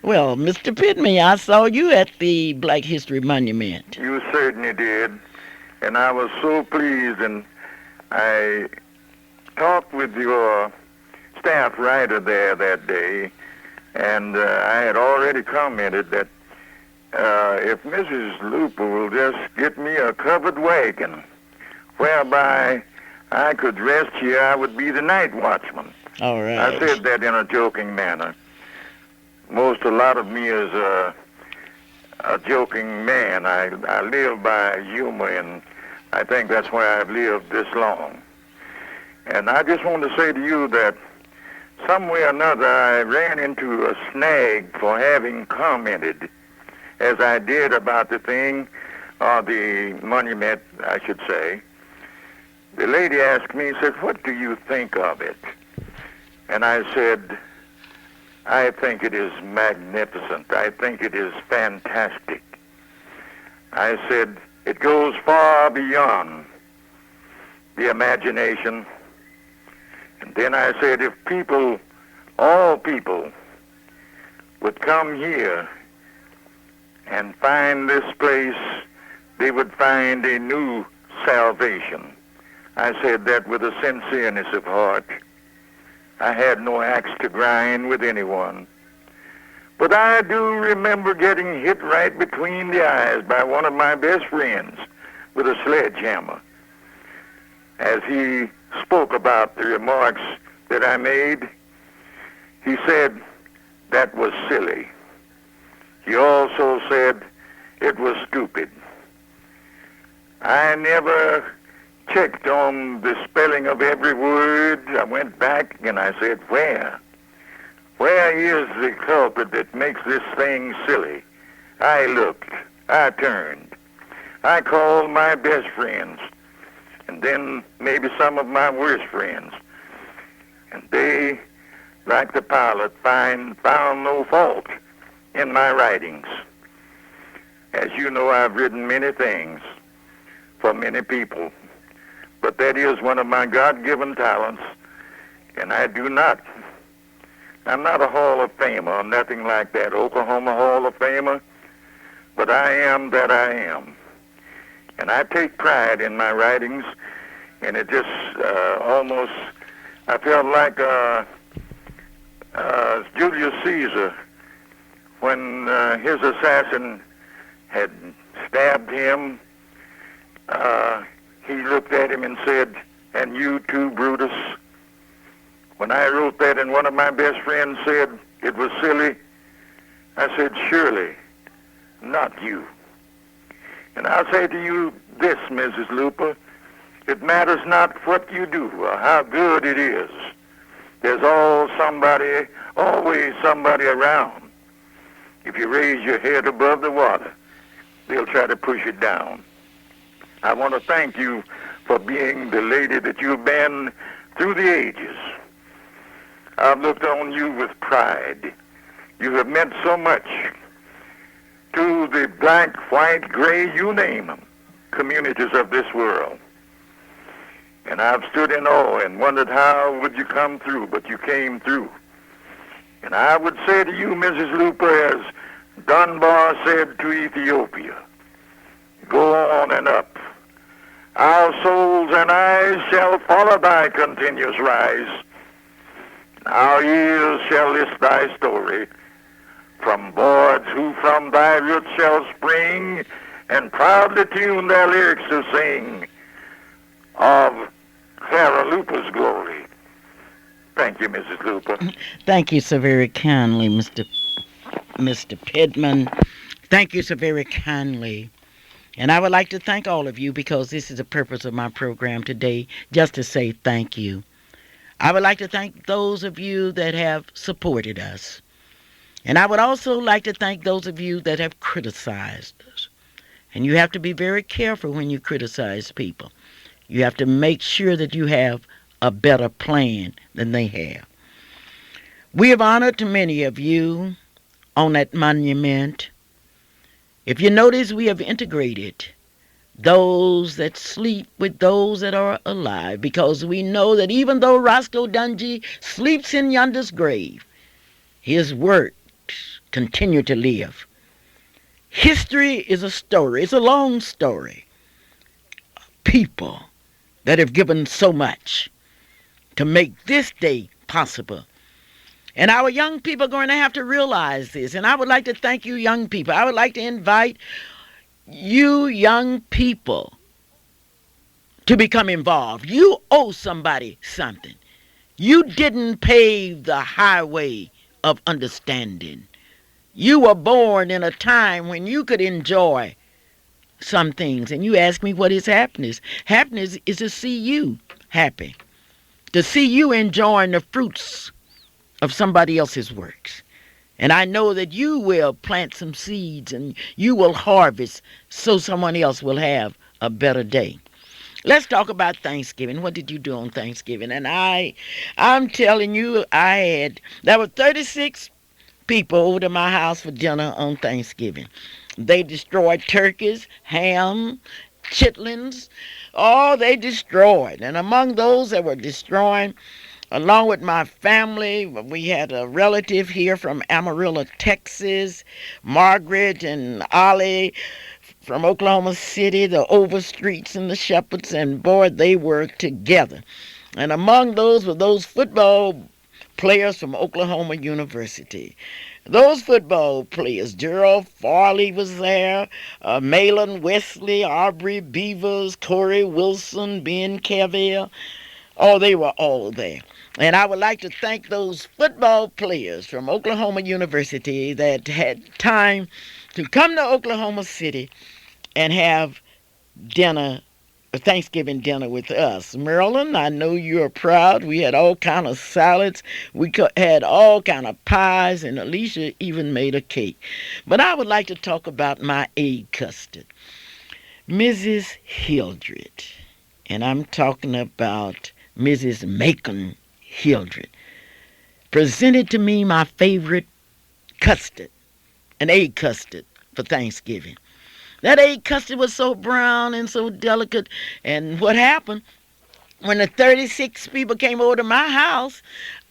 Well, Mr. Pittman, I saw you at the Black History Monument. You certainly did. And I was so pleased, and I talked with your staff writer there that day, and I had already commented that if Mrs. Luper will just get me a covered wagon, whereby I could rest here, I would be the night watchman. All right. I said that in a joking manner. A lot of me is a joking man. I live by humor, and I think that's why I've lived this long. And I just want to say to you that some way or another I ran into a snag for having commented as I did about the thing, or the monument, I should say. The lady asked me, said, "What do you think of it?" And I said, "I think it is magnificent. I think it is fantastic." I said, "It goes far beyond the imagination." And then I said, if people, all people, would come here and find this place, they would find a new salvation. I said that with a sincereness of heart. I had no axe to grind with anyone. But I do remember getting hit right between the eyes by one of my best friends with a sledgehammer as he spoke about the remarks that I made. He said that was silly. He also said it was stupid. I never checked on the spelling of every word. I went back and I said, where? Where is the culprit that makes this thing silly? I looked. I turned. I called my best friends, and then maybe some of my worst friends. And they, like the pilot, found no fault in my writings. As you know, I've written many things for many people, but that is one of my God-given talents, and I'm not a Hall of Famer or nothing like that, Oklahoma Hall of Famer, but I am that I am. And I take pride in my writings, and it just almost, I felt like Julius Caesar when his assassin had stabbed him. He looked at him and said, "And you too, Brutus?" When I wrote that and one of my best friends said it was silly, I said, "Surely not you." And I'll say to you this, Mrs. Luper, it matters not what you do or how good it is. There's always somebody around. If you raise your head above the water, they'll try to push it down. I want to thank you for being the lady that you've been through the ages. I've looked on you with pride. You have meant so much to the black, white, gray, you name them, communities of this world. And I've stood in awe and wondered how would you come through, but you came through. And I would say to you, Mrs. Luper, as Dunbar said to Ethiopia, go on and up. Our souls and eyes shall follow thy continuous rise. Our ears shall list thy story, from boards who from thy roots shall spring, and proudly tune their lyrics to sing of Clara Luper's glory. Thank you, Mrs. Luper. Thank you so very kindly, Mr. Pittman. Thank you so very kindly. And I would like to thank all of you, because this is the purpose of my program today, just to say thank you. I would like to thank those of you that have supported us. And I would also like to thank those of you that have criticized us. And you have to be very careful when you criticize people. You have to make sure that you have a better plan than they have. We have honored to many of you on that monument. If you notice, we have integrated those that sleep with those that are alive, because we know that even though Roscoe Dungy sleeps in yonder's grave, his works continue to live. History is a story. It's a long story. People that have given so much to make this day possible. And our young people are going to have to realize this. And I would like to thank you, young people. I would like to invite you, young people, to become involved. You owe somebody something. You didn't pave the highway of understanding. You were born in a time when you could enjoy some things. And you ask me, what is happiness? Happiness is to see you happy, to see you enjoying the fruits of somebody else's works. And I know that you will plant some seeds and you will harvest so someone else will have a better day. Let's talk about Thanksgiving. What did you do on Thanksgiving? And I'm telling you, there were 36 people over to my house for dinner on Thanksgiving. They destroyed turkeys, ham, chitlins, all they destroyed. And among those that were destroying, along with my family, we had a relative here from Amarillo, Texas, Margaret and Ollie from Oklahoma City, the Overstreets and the Shepherds, and boy, they were together. And among those were those football players from Oklahoma University. Those football players, Gerald Farley was there, Malin Wesley, Aubrey Beavers, Corey Wilson, Ben Cavell. Oh, they were all there. And I would like to thank those football players from Oklahoma University that had time to come to Oklahoma City and have dinner, Thanksgiving dinner with us. Marilyn, I know you're proud. We had all kind of salads. We had all kind of pies, and Alicia even made a cake. But I would like to talk about my egg custard. Mrs. Hildred, and I'm talking about Mrs. Macon Hildred, presented to me my favorite custard, an egg custard for Thanksgiving. That egg custard was so brown and so delicate. And what happened, when the 36 people came over to my house,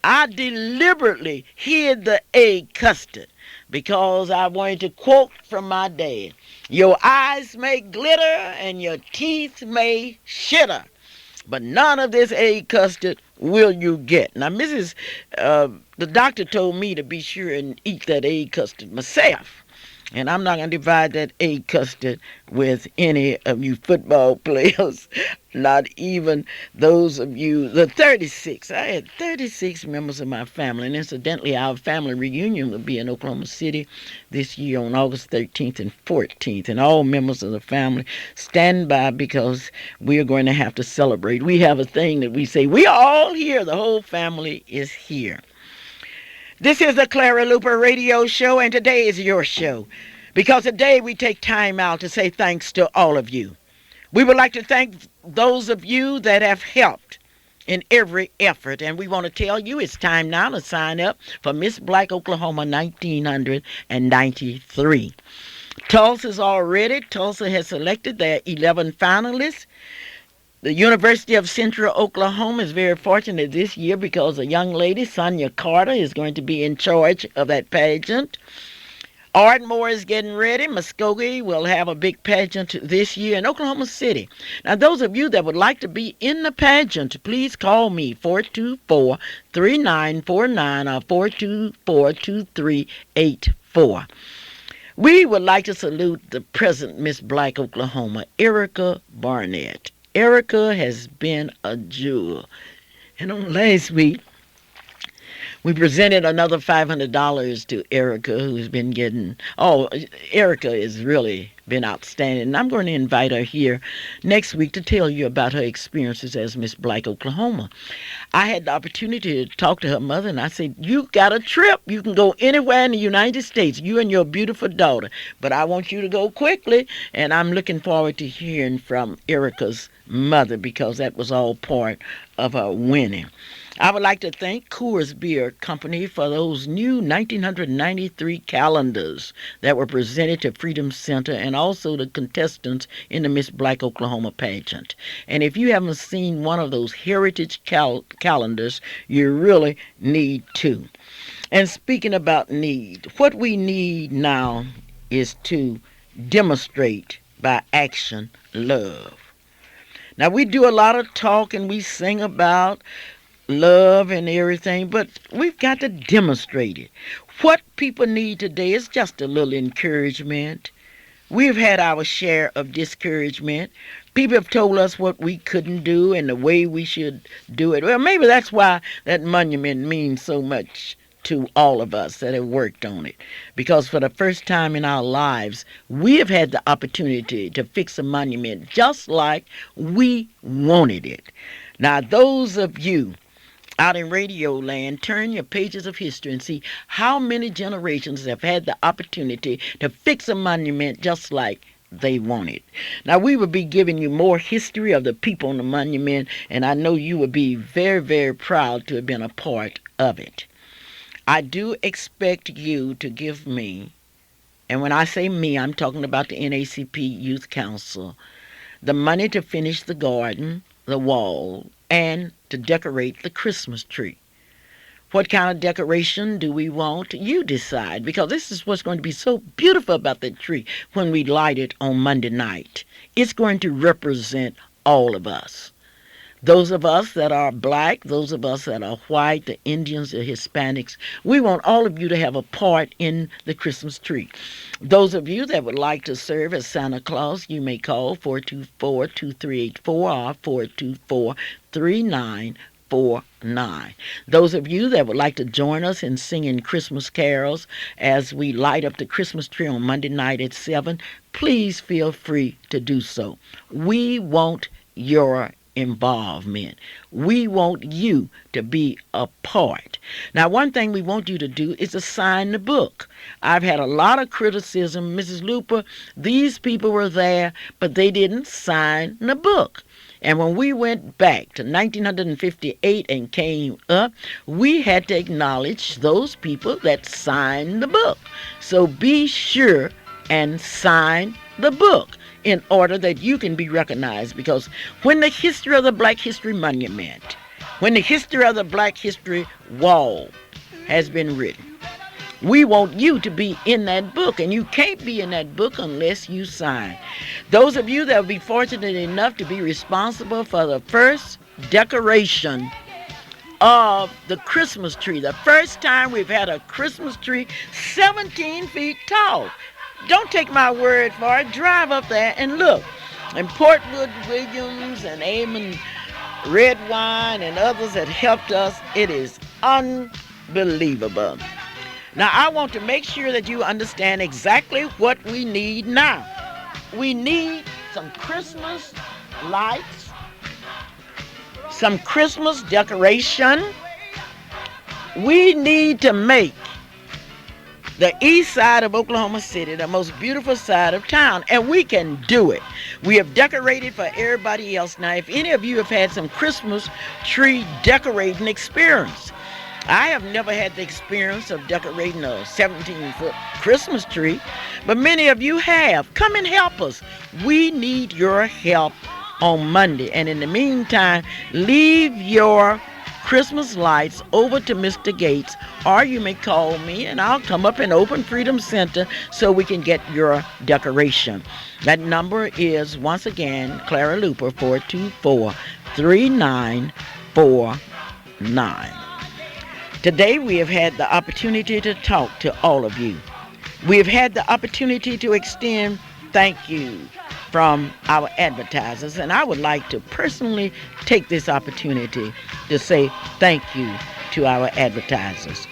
I deliberately hid the egg custard because I wanted to quote from my dad, "Your eyes may glitter and your teeth may shitter, but none of this egg custard will you get." Now, the doctor told me to be sure and eat that egg custard myself. And I'm not going to divide that egg custard with any of you football players, not even those of you, the 36. I had 36 members of my family. And incidentally, our family reunion will be in Oklahoma City this year on August 13th and 14th. And all members of the family stand by because we are going to have to celebrate. We have a thing that we say, we are all here. The whole family is here. This is the Clara Luper radio show, and today is your show, because today we take time out to say thanks to all of you. We would like to thank those of you that have helped in every effort, and we want to tell you it's time now to sign up for Miss Black Oklahoma 1993. Tulsa has selected their 11 finalists. The University of Central Oklahoma is very fortunate this year because a young lady, Sonia Carter, is going to be in charge of that pageant. Ardmore is getting ready. Muskogee will have a big pageant this year in Oklahoma City. Now, those of you that would like to be in the pageant, please call me, 424-3949 or 424-2384. We would like to salute the present Miss Black Oklahoma, Erica Barnett. Erica has been a jewel. And on last week, we presented another $500 to Erica, who's been Erica has really been outstanding. And I'm going to invite her here next week to tell you about her experiences as Miss Black Oklahoma. I had the opportunity to talk to her mother, and I said, you got a trip. You can go anywhere in the United States, you and your beautiful daughter. But I want you to go quickly, and I'm looking forward to hearing from Erica's mother because that was all part of her winning. I would like to thank Coors Beer Company for those new 1993 calendars that were presented to Freedom Center and also the contestants in the Miss Black Oklahoma pageant. And if you haven't seen one of those heritage calendars, you really need to. And speaking about need, what we need now is to demonstrate by action love. Now, we do a lot of talk and we sing about love and everything, but we've got to demonstrate it. What people need today is just a little encouragement. We've had our share of discouragement. People have told us what we couldn't do and the way we should do it. Well, maybe that's why that monument means so much to all of us that have worked on it. Because for the first time in our lives, we have had the opportunity to fix a monument just like we wanted it. Now, those of you out in radio land, turn your pages of history and see how many generations have had the opportunity to fix a monument just like they wanted. Now, we will be giving you more history of the people on the monument, and I know you will be very, very proud to have been a part of it. I do expect you to give me, and when I say me, I'm talking about the NACP Youth Council, the money to finish the garden, the wall, and to decorate the Christmas tree. What kind of decoration do we want? You decide, because this is what's going to be so beautiful about that tree when we light it on Monday night. It's going to represent all of us. Those of us that are black, those of us that are white, the Indians, the Hispanics, we want all of you to have a part in the Christmas tree. Those of you that would like to serve as Santa Claus, you may call 424-2384 or 424-3949. Those of you that would like to join us in singing Christmas carols as we light up the Christmas tree on Monday night at 7, please feel free to do so. We want your involvement. We want you to be a part. Now, one thing we want you to do is to sign the book. I've had a lot of criticism. Mrs. Luper, these people were there, but they didn't sign the book. And when we went back to 1958 and came up, we had to acknowledge those people that signed the book. So be sure and sign the book in order that you can be recognized. Because when the history of the Black History Monument, when the history of the Black History Wall has been written, we want you to be in that book, and you can't be in that book unless you sign. Those of you that will be fortunate enough to be responsible for the first decoration of the Christmas tree, the first time we've had a Christmas tree 17 feet tall. Don't take my word for it. Drive up there and look. And Portwood Williams and Eamon Redwine and others that helped us, it is unbelievable. Now, I want to make sure that you understand exactly what we need now. We need some Christmas lights, some Christmas decoration. We need to make the east side of Oklahoma City the most beautiful side of town, and we can do it. We have decorated for everybody else. Now, if any of you have had some Christmas tree decorating experience, I have never had the experience of decorating a 17-foot Christmas tree, but many of you have. Come and help us. We need your help on Monday. And in the meantime, leave your Christmas lights over to Mr. Gates, or you may call me and I'll come up and open Freedom Center so we can get your decoration. That number is, once again, Clara Luper, 424-3949. Today we have had the opportunity to talk to all of you. We have had the opportunity to extend thank you from our advertisers, and I would like to personally take this opportunity to say thank you to our advertisers.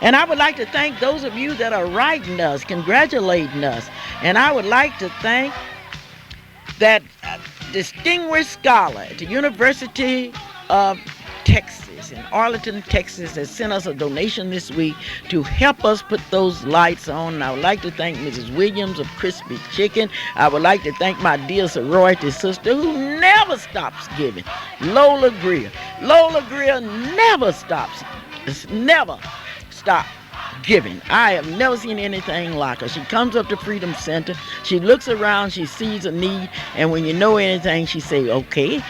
And I would like to thank those of you that are writing us, congratulating us, and I would like to thank that distinguished scholar at the University of Texas in Arlington, Texas, that sent us a donation this week to help us put those lights on. And I would like to thank Mrs. Williams of Crispy Chicken. I would like to thank my dear sorority sister who never stops giving, Lola Greer. Lola Greer never stops giving. I have never seen anything like her. She comes up to Freedom Center, she looks around, she sees a need, and when you know anything, she say, okay,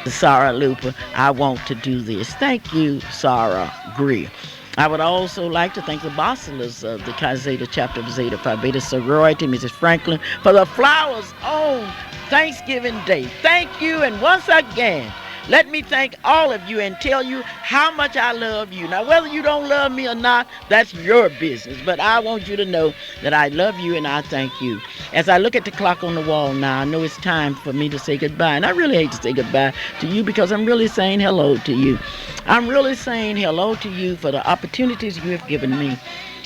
Sarah Luper, I want to do this. Thank you, Sarah Greer. I would also like to thank the bosses of the Chi Zeta chapter of Zeta Phi Beta sorority, Mrs. Franklin, for the flowers on Thanksgiving Day. Thank you, and once again, let me thank all of you and tell you how much I love you. Now, whether you don't love me or not, that's your business. But I want you to know that I love you and I thank you. As I look at the clock on the wall now, I know it's time for me to say goodbye. And I really hate to say goodbye to you because I'm really saying hello to you. I'm really saying hello to you for the opportunities you have given me.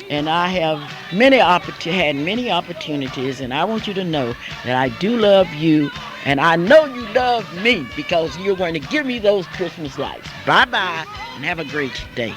And I have had many opportunities, and I want you to know that I do love you, and I know you love me because you're going to give me those Christmas lights. Bye-bye, and have a great day.